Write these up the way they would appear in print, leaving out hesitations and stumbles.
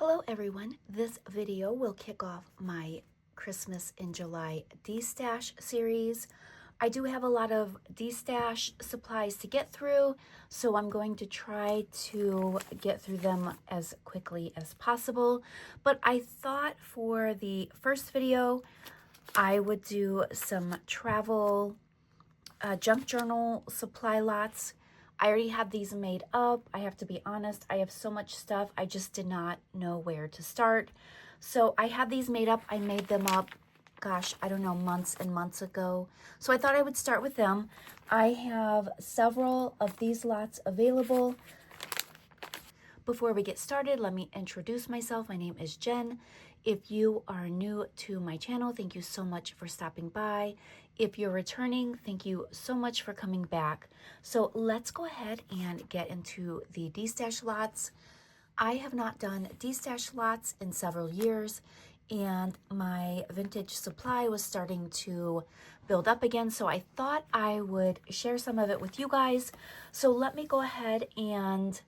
Hello everyone, this video will kick off my Christmas in July Destash series. I do have a lot of destash supplies to get through, so I'm going to try to get through them as quickly as possible. But I thought for the first video, I would do some travel junk journal supply lots. I already have these made up. I have to be honest, I have so much stuff, I just did not know where to start. So I had these made up. I made them up, gosh, I don't know, months and months ago. So I thought I would start with them. I have several of these lots available. Before we get started, let me introduce myself. My name is Jen. If you are new to my channel, thank you so much for stopping by. If you're returning, thank you so much for coming back. So let's go ahead and get into the destash lots. I have not done destash lots in several years, and my vintage supply was starting to build up again, so I thought I would share some of it with you guys. So let me go ahead and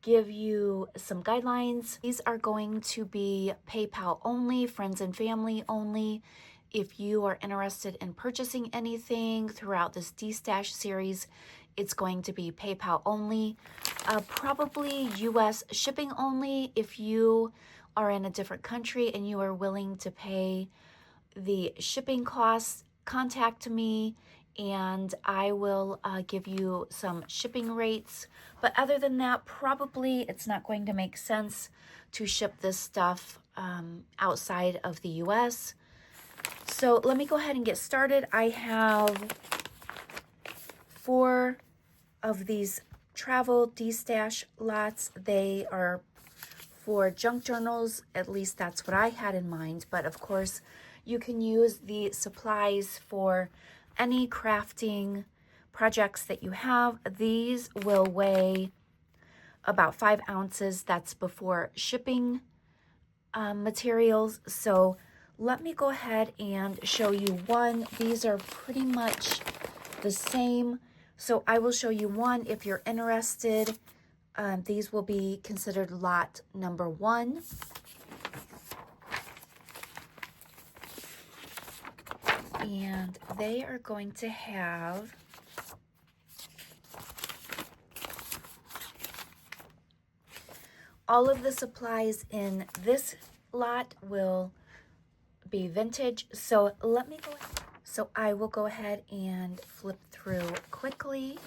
give you some guidelines. These are going to be PayPal only, friends and family only. If you are interested in purchasing anything throughout this Destash series, it's going to be PayPal only, probably US shipping only. If you are in a different country and you are willing to pay the shipping costs, contact me and I will give you some shipping rates. But other than that, probably it's not going to make sense to ship this stuff outside of the US. So let me go ahead and get started. I have 4 of these travel destash lots. They are for junk journals, at least that's what I had in mind. But of course, you can use the supplies for any crafting projects that you have. These will weigh about 5 ounces. That's before shipping materials. So let me go ahead and show you one. These are pretty much the same. So I will show you one if you're interested. These will be considered lot number 1. And they are going to have all of the supplies in this lot will be vintage. So let me go ahead. So I will go ahead and flip through quickly.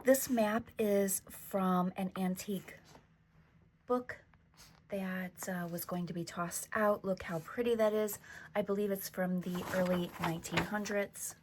This map is from an antique book that was going to be tossed out. Look how pretty that is. I believe it's from the early 1900s.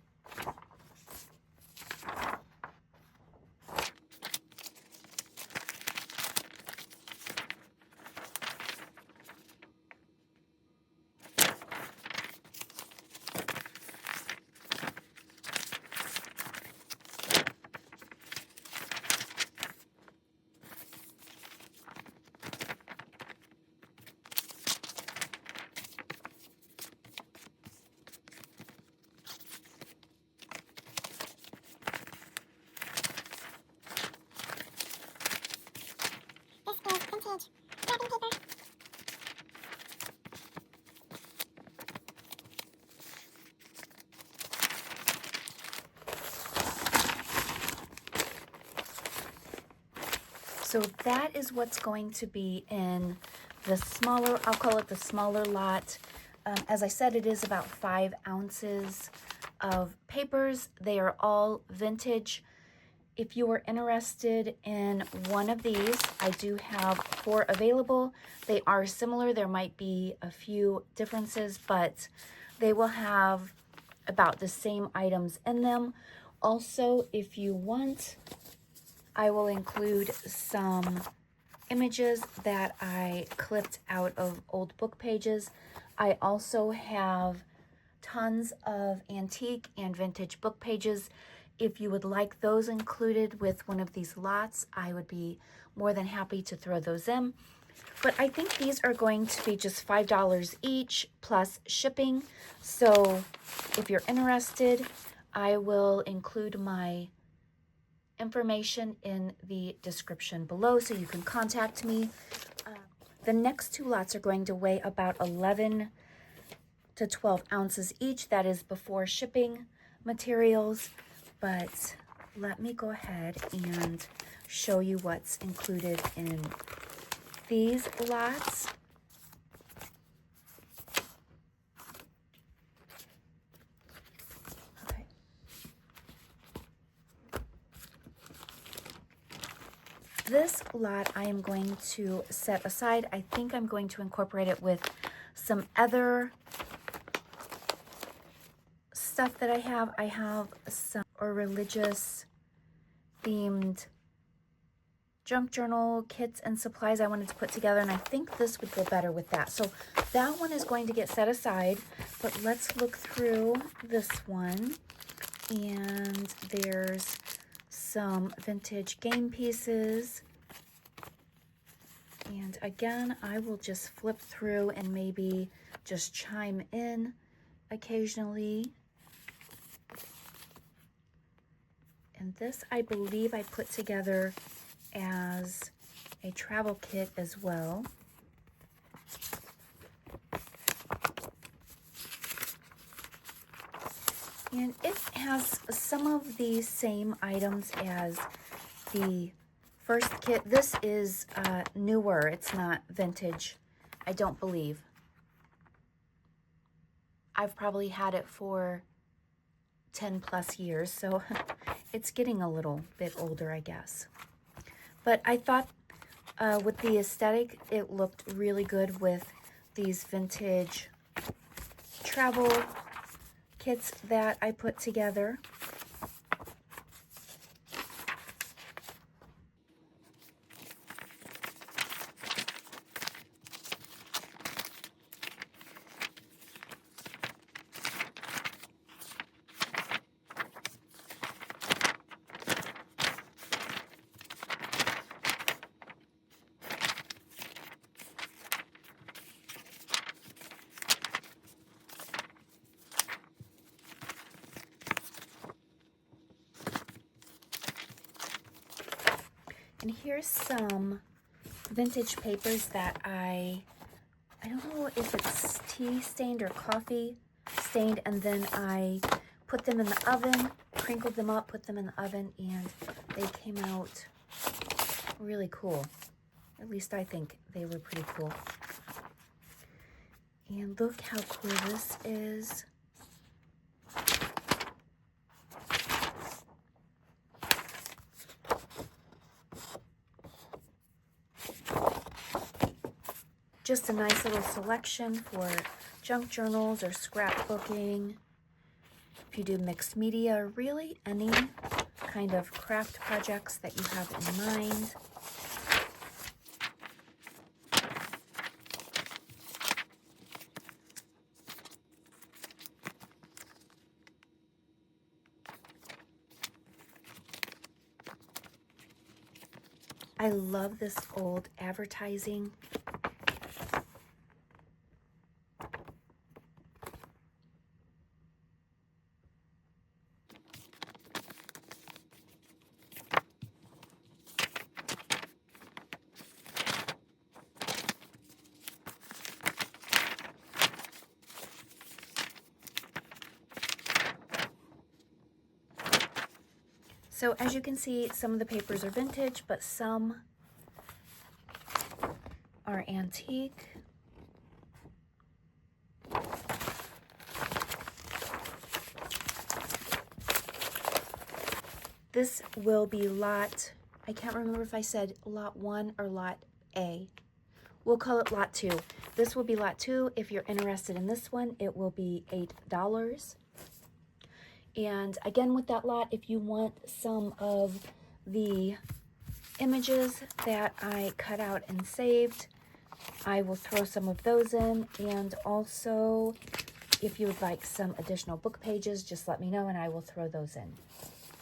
So that is what's going to be in the smaller, I'll call it the smaller lot. As I said, it is about 5 ounces of papers. They are all vintage. If you are interested in one of these, I do have 4 available. They are similar. There might be a few differences, but they will have about the same items in them. Also, if you want, I will include some images that I clipped out of old book pages. I also have tons of antique and vintage book pages. If you would like those included with one of these lots, I would be more than happy to throw those in. But I think these are going to be just $5 each plus shipping. So if you're interested, I will include my information in the description below so you can contact me. The next two lots are going to weigh about 11 to 12 ounces each. That is before shipping materials. But let me go ahead and show you what's included in these lots. Okay. This lot I am going to set aside. I think I'm going to incorporate it with some other stuff that I have. I have some religious themed junk journal kits and supplies I wanted to put together, and I think this would go better with that. So that one is going to get set aside, but let's look through this one. And there's some vintage game pieces. And again, I will just flip through and maybe just chime in occasionally. And this, I believe I put together as a travel kit as well. And it has some of the same items as the first kit. This is newer. It's not vintage, I don't believe. I've probably had it for 10 plus years, so it's getting a little bit older, I guess. But I thought with the aesthetic, it looked really good with these vintage travel kits that I put together. And here's some vintage papers that I don't know if it's tea stained or coffee stained, and then I put them in the oven, crinkled them up, put them in the oven, and they came out really cool. At least I think they were pretty cool. And look how cool this is. Just a nice little selection for junk journals or scrapbooking. If you do mixed media, or really any kind of craft projects that you have in mind. I love this old advertising. So as you can see, some of the papers are vintage, but some are antique. This will be lot, I can't remember if I said lot 1 or lot A. We'll call it lot 2. This will be lot 2. If you're interested in this one, it will be $8. And again, with that lot, if you want some of the images that I cut out and saved, I will throw some of those in. And also, if you would like some additional book pages, just let me know and I will throw those in.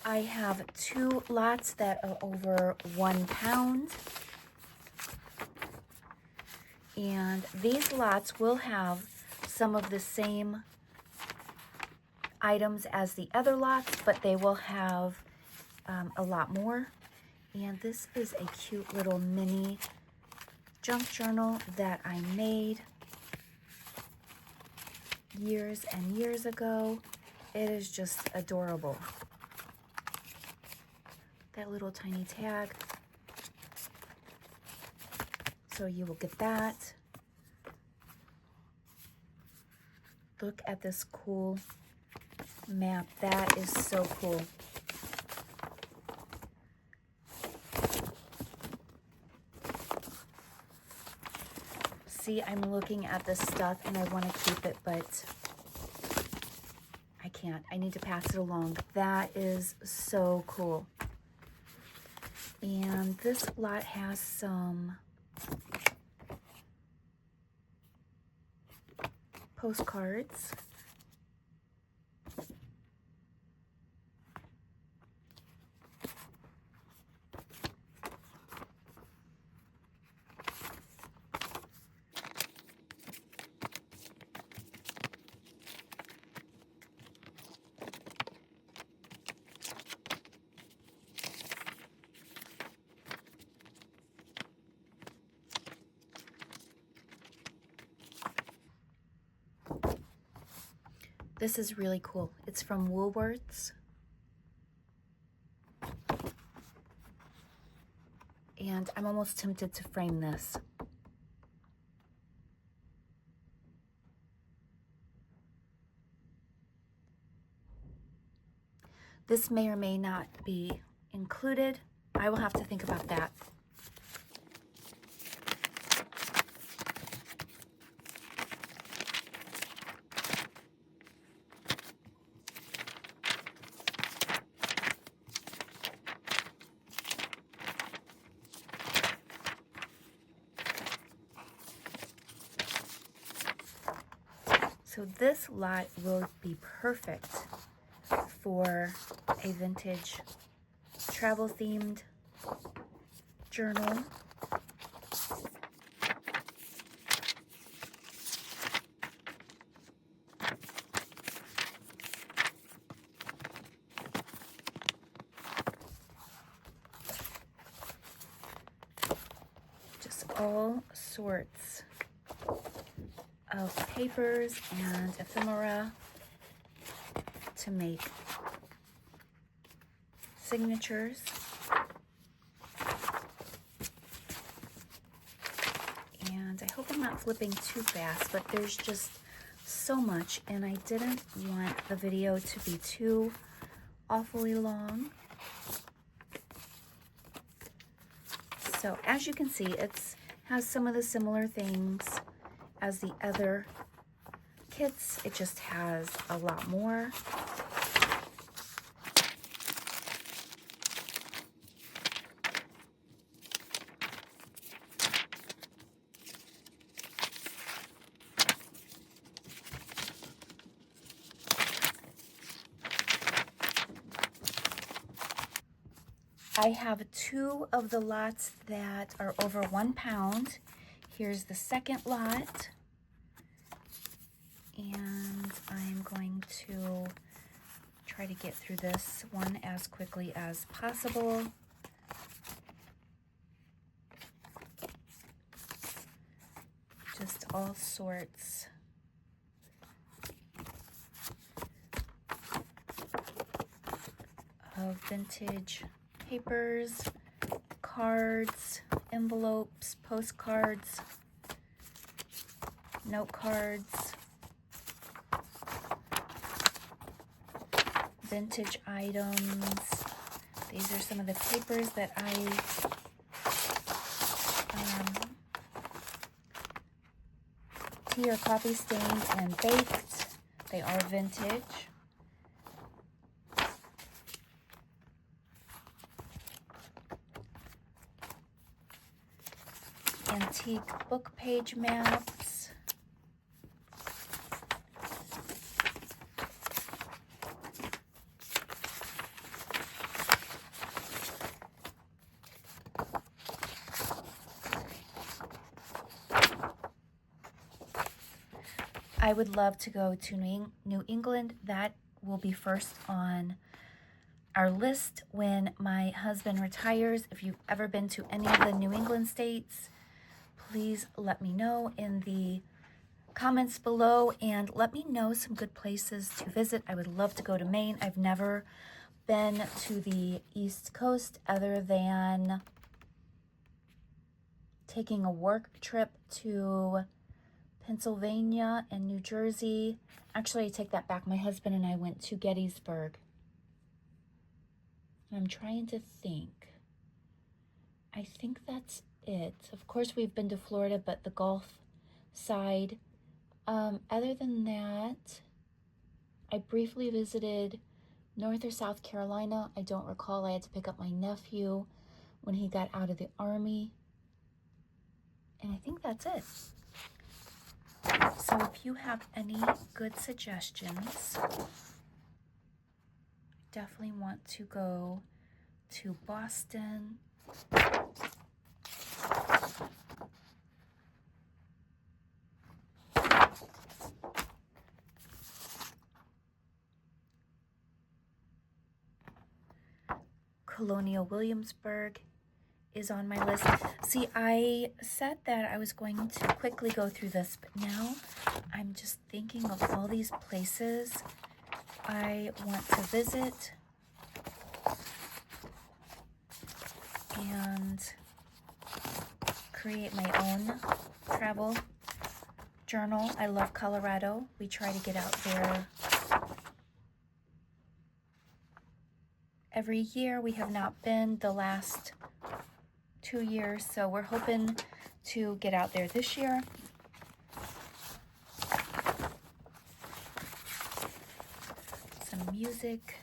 I have 2 lots that are over 1 pound. And these lots will have some of the same items as the other lots, but they will have a lot more. And this is a cute little mini junk journal that I made years and years ago. It is just adorable. That little tiny tag. So you will get that. Look at this cool map. That is so cool. See, I'm looking at this stuff and I want to keep it, but I can't. I need to pass it along. That is so cool. And this lot has some postcards. This is really cool. It's from Woolworths. And I'm almost tempted to frame this. This may or may not be included. I will have to think about that. So this lot will be perfect for a vintage travel themed journal. Just all sorts of papers and ephemera to make signatures. And I hope I'm not flipping too fast, but there's just so much, and I didn't want the video to be too awfully long. So as you can see, it has some of the similar things as the other kits. It just has a lot more. I have two of the lots that are over 1 pound. Here's the second lot. And I'm going to try to get through this one as quickly as possible. Just all sorts of vintage papers, cards, envelopes, postcards, note cards, vintage items. These are some of the papers that tea or coffee stained and baked. They are vintage. Antique book page maps. I would love to go to New England. That will be first on our list when my husband retires. If you've ever been to any of the New England states, please let me know in the comments below and let me know some good places to visit. I would love to go to Maine. I've never been to the East Coast other than taking a work trip to Pennsylvania and New Jersey. Actually, I take that back. My husband and I went to Gettysburg. I'm trying to think. I think that's it. Of course, we've been to Florida, but the Gulf side. Other than that, I briefly visited North or South Carolina. I don't recall. I had to pick up my nephew when he got out of the Army. And I think that's it. So if you have any good suggestions, definitely want to go to Boston. Colonial Williamsburg is on my list. See, I said that I was going to quickly go through this, but now I'm just thinking of all these places I want to visit and create my own travel journal. I love Colorado. We try to get out there every year. We have not been the last 2 years, so we're hoping to get out there this year. Some music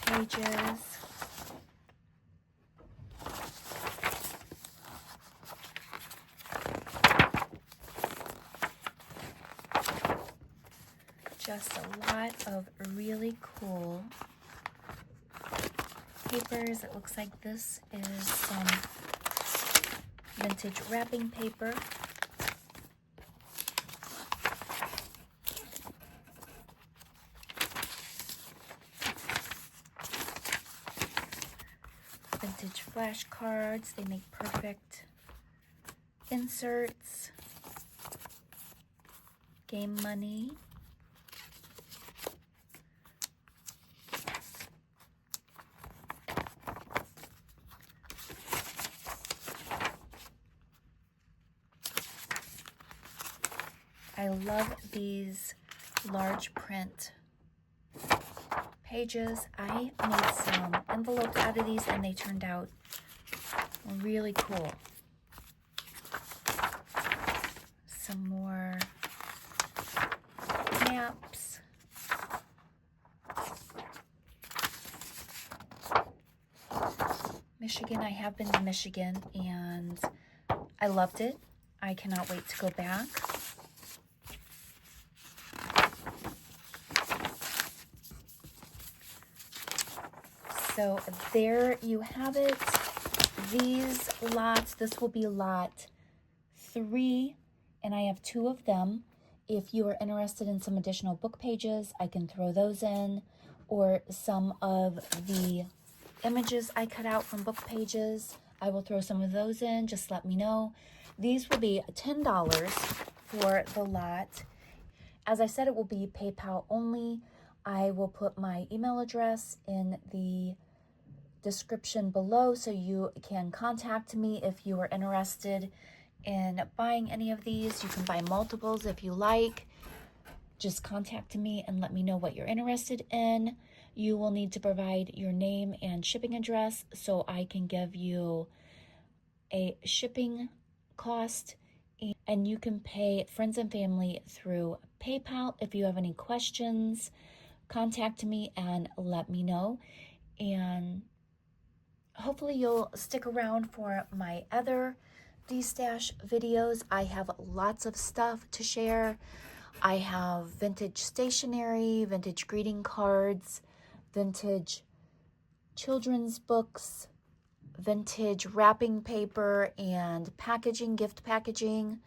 pages. Just a lot of really cool papers. It looks like this is some vintage wrapping paper. Vintage flashcards. They make perfect inserts. Game money. I love these large print pages. I made some envelopes out of these and they turned out really cool. Some more maps. Michigan, I have been to Michigan and I loved it. I cannot wait to go back. So there you have it. These lots, this will be lot 3, and I have 2 of them. If you are interested in some additional book pages, I can throw those in, or some of the images I cut out from book pages, I will throw some of those in. Just let me know. These will be $10 for the lot. As I said, it will be PayPal only. I will put my email address in the description below so you can contact me if you are interested in buying any of these. You can buy multiples if you like. Just contact me and let me know what you're interested in. You will need to provide your name and shipping address so I can give you a shipping cost, and you can pay friends and family through PayPal. If you have any questions, contact me and let me know. And hopefully you'll stick around for my other Destash videos. I have lots of stuff to share. I have vintage stationery, vintage greeting cards, vintage children's books, vintage wrapping paper and packaging, gift packaging,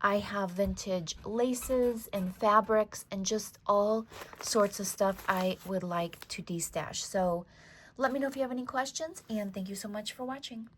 I have vintage laces and fabrics and just all sorts of stuff I would like to destash. So let me know if you have any questions, and thank you so much for watching.